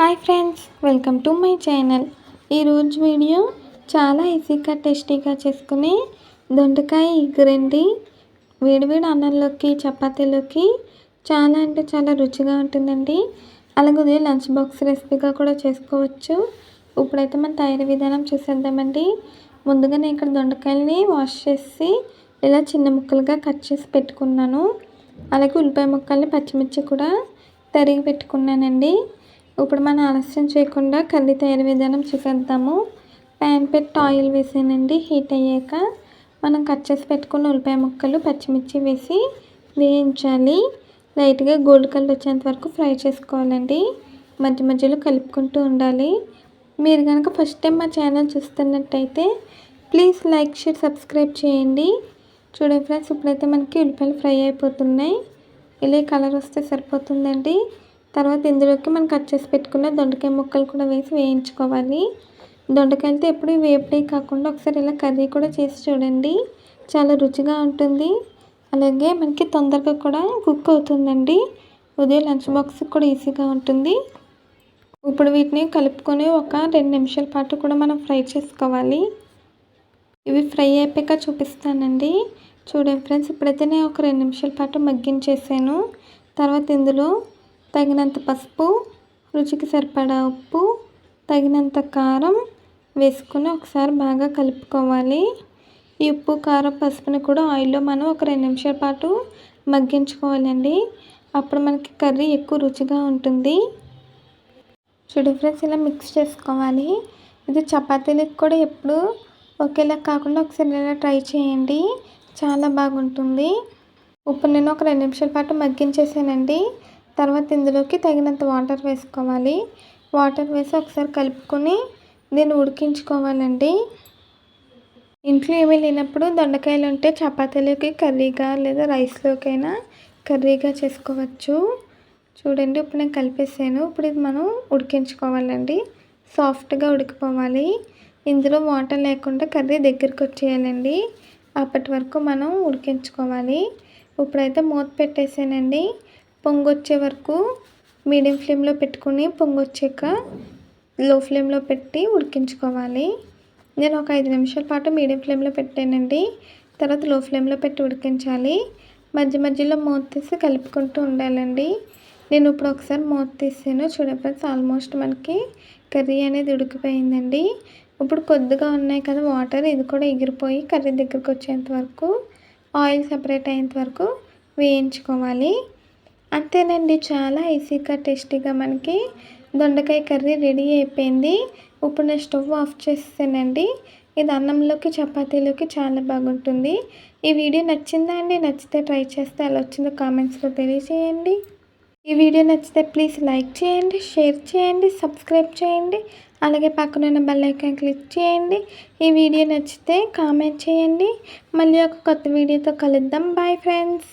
Hi friends, welcome to my channel. ఈరోజు video చాలా ఈజీగా టేస్టీగా చేసుకునే దొండకాయ ఇగురండి. వేడివేడి అన్నంలోకి చపాతీలోకి చాలా అంటే చాలా రుచిగా ఉంటుందండి. అలాగే ఉదయం లంచ్ బాక్స్ రెసిపీగా కూడా చేసుకోవచ్చు. ఇప్పుడైతే మనం తయారీ విధానం చూసేద్దామండి. ముందుగా నేను ఇక్కడ దొండకాయలని వాష్ చేసి ఇలా చిన్న ముక్కలుగా కట్ చేసి పెట్టుకున్నాను. అలాగే ఉల్లిపాయ ముక్కల్ని పచ్చిమిర్చి కూడా తరిగి పెట్టుకున్నానండి. ఇప్పుడు మనం ఆలస్యం చేయకుండా కర్రీ తయారీ విధానం చూసేద్దాము. ప్యాన్ పెట్టి ఆయిల్ వేసానండి. హీట్ అయ్యాక మనం కట్ చేసి పెట్టుకున్న ఉల్లిపాయ ముక్కలు పచ్చిమిర్చి వేసి వేయించాలి. లైట్గా గోల్డ్ కలర్ వచ్చేంత వరకు ఫ్రై చేసుకోవాలండి. మధ్య మధ్యలో కలుపుకుంటూ ఉండాలి. మీరు కనుక ఫస్ట్ టైం మా ఛానల్ చూస్తున్నట్టయితే ప్లీజ్ లైక్ షేర్ సబ్స్క్రైబ్ చేయండి. చూడండి ఫ్రెండ్స్, ఇప్పుడైతే మనకి ఉల్లిపాయలు ఫ్రై అయిపోతున్నాయి. ఇలా కలర్ వస్తే సరిపోతుందండి. తర్వాత ఇందులోకి మనం కట్ చేసి పెట్టుకున్న దొండకాయ ముక్కలు కూడా వేసి వేయించుకోవాలి. దొండకాయలతో ఎప్పుడు వేపుడే కాకుండా ఒకసారి ఇలా కర్రీ కూడా చేసి చూడండి, చాలా రుచిగా ఉంటుంది. అలాగే మనకి తొందరగా కూడా కుక్ అవుతుందండి. ఉదయం లంచ్ బాక్స్కి కూడా ఈజీగా ఉంటుంది. ఇప్పుడు వీటిని కలుపుకొని ఒక 2 నిమిషాల పాటు కూడా మనం ఫ్రై చేసుకోవాలి. ఇవి ఫ్రై అయిపోయాక చూపిస్తానండి. చూడండి ఫ్రెండ్స్, ఇప్పుడైతే నేను ఒక 2 నిమిషాల పాటు మగ్గించేసాను. తర్వాత ఇందులో తగినంత పసుపు, రుచికి సరిపడా ఉప్పు, తగినంత కారం వేసుకొని ఒకసారి బాగా కలుపుకోవాలి. ఈ ఉప్పు కారం పసుపుని కూడా ఆయిల్లో మనం ఒక 2 నిమిషాల పాటు మగ్గించుకోవాలండి. అప్పుడు మనకి కర్రీ ఎక్కువ రుచిగా ఉంటుంది. చూడండి ఫ్రెండ్స్, ఇలా మిక్స్ చేసుకోవాలి. ఇది చపాతీలకు కూడా ఎప్పుడు ఒకేలా కాకుండా ఒకసారి ఇలా ట్రై చేయండి, చాలా బాగుంటుంది. ఇప్పుడు నేను ఒక 2 నిమిషాల పాటు మగ్గించేసానండి. తర్వాత ఇందులోకి తగినంత వాటర్ వేసుకోవాలి. వాటర్ వేసి ఒకసారి కలుపుకొని దీన్ని ఉడికించుకోవాలండి. ఇంట్లో ఏమీ లేనప్పుడు దొండకాయలు ఉంటే చపాతీలోకి కర్రీగా లేదా రైస్లోకైనా కర్రీగా చేసుకోవచ్చు. చూడండి, ఇప్పుడు నేను కలిపేసాను. ఇప్పుడు ఇది మనం ఉడికించుకోవాలండి. సాఫ్ట్గా ఉడికిపోవాలి. ఇందులో వాటర్ లేకుండా కర్రీ దగ్గరికి వచ్చేయాలండి. అప్పటి వరకు మనం ఉడికించుకోవాలి. ఇప్పుడైతే మూత పెట్టేసానండి. పొంగొచ్చే వరకు మీడియం ఫ్లేమ్లో పెట్టుకుని పొంగొచ్చాక లో ఫ్లేమ్లో పెట్టి ఉడికించుకోవాలి. నేను ఒక 5 నిమిషాల పాటు మీడియం ఫ్లేమ్లో పెట్టానండి. తర్వాత లో ఫ్లేమ్లో పెట్టి ఉడికించాలి. మధ్య మధ్యలో మూత తీసి కలుపుకుంటూ ఉండాలండి. నేను ఇప్పుడు ఒకసారి మూత తీసాను. చూడండి ఫ్రెండ్స్, ఆల్మోస్ట్ మనకి కర్రీ అనేది ఉడికిపోయిందండి. ఇప్పుడు కొద్దిగా ఉన్నాయి కదా వాటర్, ఇది కూడా ఎగిరిపోయి కర్రీ దగ్గరికి వచ్చేంత వరకు ఆయిల్ సెపరేట్ అయ్యేంత వరకు వేయించుకోవాలి. అంతేనండి, చాలా ఈజీగా టేస్టీగా మనకి దొండకాయ కర్రీ రెడీ అయిపోయింది. ఇప్పుడు నేను స్టవ్ ఆఫ్ చేసేసానండి. ఇది అన్నంలోకి చపాతీలోకి చాలా బాగుంటుంది. ఈ వీడియో నచ్చిందా అండి? నచ్చితే ట్రై చేస్తే ఎలా వచ్చిందో కామెంట్స్లో తెలియజేయండి. ఈ వీడియో నచ్చితే ప్లీజ్ లైక్ చేయండి, షేర్ చేయండి, సబ్స్క్రైబ్ చేయండి. అలాగే పక్కనున్న బెల్ ఐకాన్ క్లిక్ చేయండి. ఈ వీడియో నచ్చితే కామెంట్ చేయండి. మళ్ళీ ఒక కొత్త వీడియోతో కలుద్దాం. Bye friends.